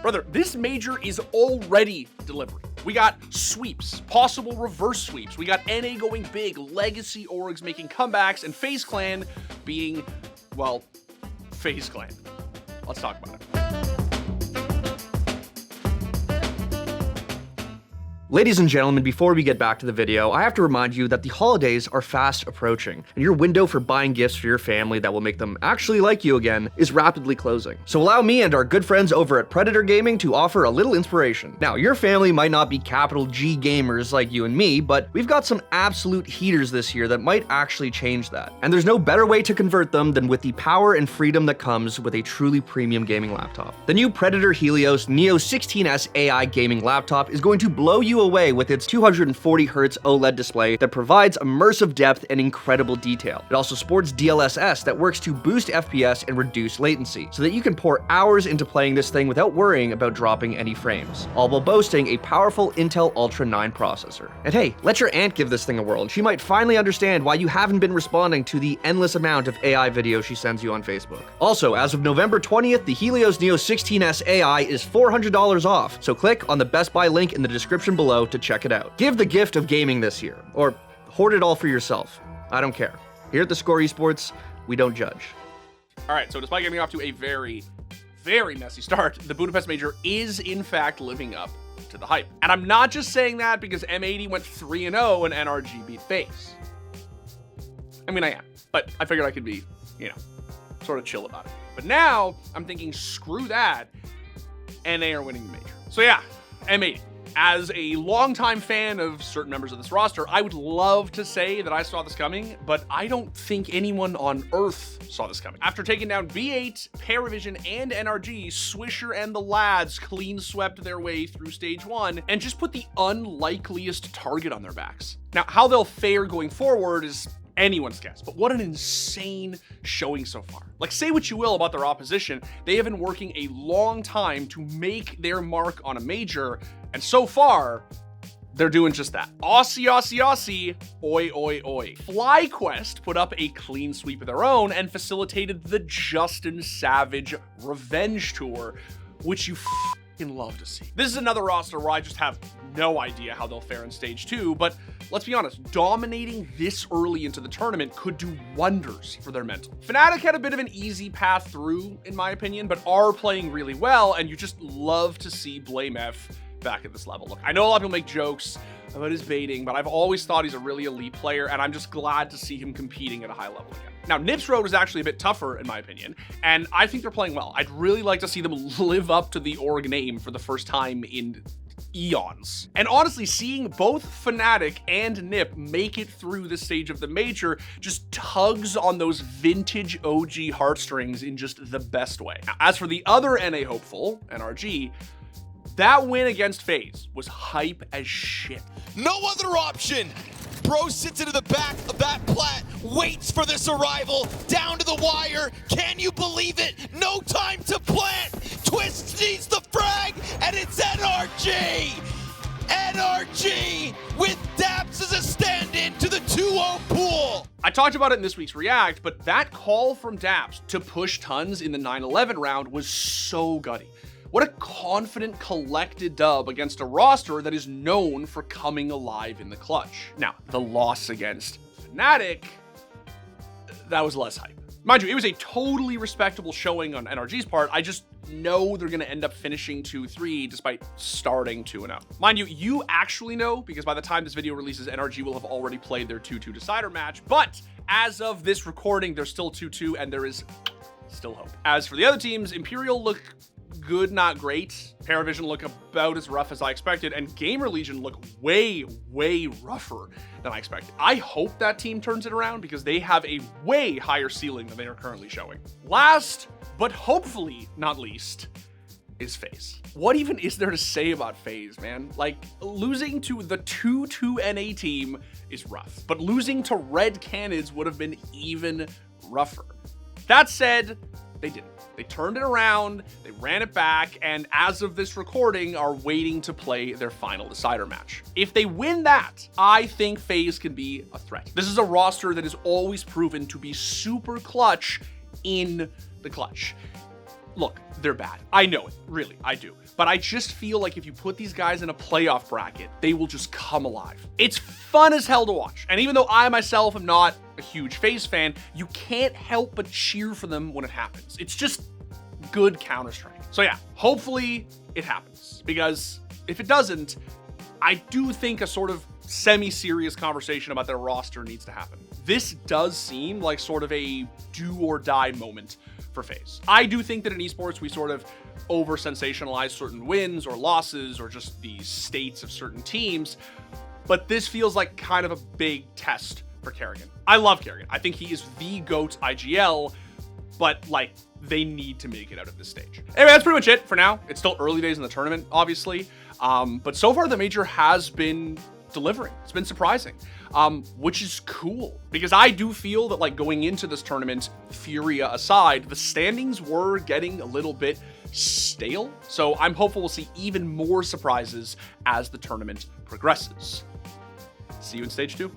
Brother, this major is already delivering. We got sweeps, possible reverse sweeps. We got NA going big, legacy orgs making comebacks, and FaZe Clan being, well, FaZe Clan. Let's talk about it. Ladies and gentlemen, before we get back to the video, I have to remind you that the holidays are fast approaching, and your window for buying gifts for your family that will make them actually like you again is rapidly closing. So allow me and our good friends over at Predator Gaming to offer a little inspiration. Now, your family might not be capital G gamers like you and me, but we've got some absolute heaters this year that might actually change that. And there's no better way to convert them than with the power and freedom that comes with a truly premium gaming laptop. The new Predator Helios Neo 16S AI gaming laptop is going to blow you away with its 240Hz OLED display that provides immersive depth and incredible detail. It also sports DLSS that works to boost FPS and reduce latency, so that you can pour hours into playing this thing without worrying about dropping any frames, all while boasting a powerful Intel Ultra 9 processor. And hey, let your aunt give this thing a whirl, and she might finally understand why you haven't been responding to the endless amount of AI videos she sends you on Facebook. Also, as of November 20th, the Helios Neo 16S AI is $400 off, so click on the Best Buy link in the description below to check it out. Give the gift of gaming this year, or hoard it all for yourself. I don't care. Here at theScore Esports, we don't judge. All right, so despite getting off to a very, very messy start, the Budapest Major is in fact living up to the hype. And I'm not just saying that because M80 went 3-0 and NRG beat FaZe. I mean, I am, but I figured I could be, sort of chill about it. But now I'm thinking, screw that, NA are winning the major. So yeah, M80. As a longtime fan of certain members of this roster, I would love to say that I saw this coming, but I don't think anyone on Earth saw this coming. After taking down B8, Paravision, and NRG, Swisher and the lads clean swept their way through stage 1 and just put the unlikeliest target on their backs. Now, how they'll fare going forward is anyone's guess, but what an insane showing so far. Like, say what you will about their opposition, they have been working a long time to make their mark on a major, and so far, they're doing just that. Aussie, Aussie, Aussie, oi, oi, oi. FlyQuest put up a clean sweep of their own and facilitated the Justin Savage Revenge Tour, which you love to see. This is another roster where I just have no idea how they'll fare in stage 2, but let's be honest, dominating this early into the tournament could do wonders for their mental. Fnatic had a bit of an easy path through, in my opinion, but are playing really well, and you just love to see BlameF back at this level. Look, I know a lot of people make jokes about his baiting, but I've always thought he's a really elite player, and I'm just glad to see him competing at a high level again. Now, Nips Road is actually a bit tougher, in my opinion, and I think they're playing well. I'd really like to see them live up to the org name for the first time in eons. And honestly, seeing both Fnatic and Nip make it through this stage of the major just tugs on those vintage OG heartstrings in just the best way. Now, as for the other NA hopeful, NRG, that win against FaZe was hype as shit. No other option. Bro sits into the back of that plat, waits for this arrival, down to the wire. Can you believe it? No time to plant. Twist needs the frag, and it's NRG. NRG with Daps as a stand-in to the 2-0 pool. I talked about it in this week's React, but that call from Daps to push Tons in the 9-11 round was so gutty. What a confident, collected dub against a roster that is known for coming alive in the clutch. Now, the loss against Fnatic, that was less hype. Mind you, it was a totally respectable showing on NRG's part. I just know they're going to end up finishing 2-3 despite starting 2-0. Mind you, you actually know, because by the time this video releases, NRG will have already played their 2-2 decider match. But as of this recording, they're still 2-2 and there is still hope. As for the other teams, Imperial look good, not great. Paravision look about as rough as I expected, and Gamer Legion look way, way rougher than I expected. I hope that team turns it around because they have a way higher ceiling than they are currently showing. Last, but hopefully not least, is FaZe. What even is there to say about FaZe, man? Like, losing to the 2-2 NA team is rough, but losing to Red Canids would have been even rougher. That said, they didn't. They turned it around, they ran it back, and as of this recording, are waiting to play their final decider match. If they win that, I think FaZe can be a threat. This is a roster that is always proven to be super clutch in the clutch. look, they're bad. I know it, really, I do. But I just feel like if you put these guys in a playoff bracket, they will just come alive. It's fun as hell to watch. And even though I myself am not a huge FaZe fan, you can't help but cheer for them when it happens. It's just good Counter-Strike. So yeah, hopefully it happens. Because if it doesn't, I do think a sort of semi-serious conversation about their roster needs to happen. This does seem like sort of a do-or-die moment for FaZe. I do think that in esports, we sort of over-sensationalize certain wins or losses or just the states of certain teams, but this feels like kind of a big test for Kerrigan. I love Kerrigan. I think he is the GOAT IGL, but like, they need to make it out of this stage. Anyway, that's pretty much it for now. It's still early days in the tournament, obviously, but so far the major has been delivering. It's been surprising, which is cool because I do feel that like going into this tournament, Furia aside, the standings were getting a little bit stale. So I'm hopeful we'll see even more surprises as the tournament progresses. See you in stage 2.